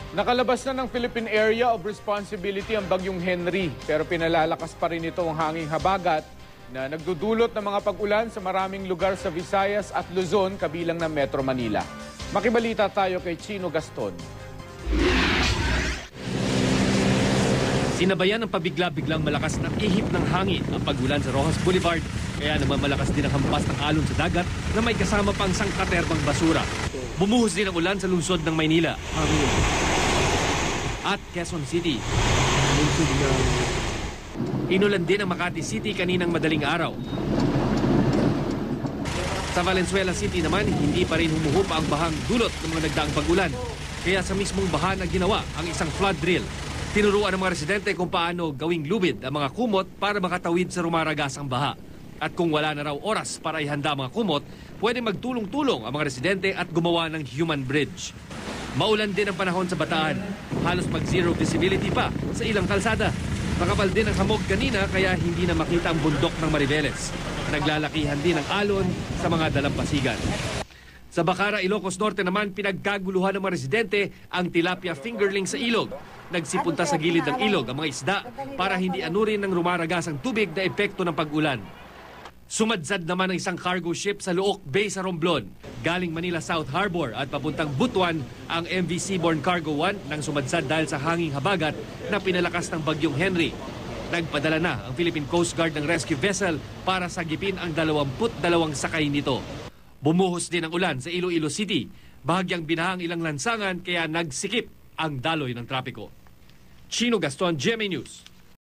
Nakalabas na ng Philippine Area of Responsibility ang bagyong Henry, pero pinalalakas pa rin ito ang hanging habagat na nagdudulot ng mga pag-ulan sa maraming lugar sa Visayas at Luzon kabilang ng Metro Manila. Makibalita tayo kay Chino Gaston. Sinabayan ng pabigla-biglang malakas ng ihip ng hangin ang pag-ulan sa Rojas Boulevard, kaya naman malakas din ang hampas ng alon sa dagat na may kasama pang sangkaterbang basura. Bumuhos din ang ulan sa lungsod ng Maynila at Quezon City. Inulan din ang Makati City kaninang madaling araw. Sa Valenzuela City naman, hindi pa rin humuhupa ang bahang dulot ng mga nagdaang pag-ulan. Kaya sa mismong baha na ginawa ang isang flood drill. Tinuruan ng mga residente kung paano gawing lubid ang mga kumot para makatawid sa rumaragasang baha. At kung wala na raw oras para ihanda ang mga kumot, pwede magtulong-tulong ang mga residente at gumawa ng human bridge. Maulan din ang panahon sa Bataan. Halos mag-zero visibility pa sa ilang kalsada. Makapal din ang hamog kanina kaya hindi na makita ang bundok ng Mariveles. Naglalakihan din ang alon sa mga dalampasigan. Sa Bacara, Ilocos Norte naman, pinagkaguluhan ng mga residente ang tilapia fingerling sa ilog. Nagsipunta sa gilid ng ilog ang mga isda para hindi anurin ng rumaragasang tubig na epekto ng pag-ulan. Sumadzad naman ang isang cargo ship sa Luok Bay sa Romblon. Galing Manila South Harbor at papuntang Butuan ang MV Seabourn Cargo 1 nang sumadzad dahil sa hanging habagat na pinalakas ng bagyong Henry. Nagpadala na ang Philippine Coast Guard ng rescue vessel para sagipin ang 22 sakay nito. Bumuhos din ang ulan sa Iloilo City. Bahagyang binaha ang ilang lansangan kaya nagsikip ang daloy ng trapiko. Chino Gaston, GMA News.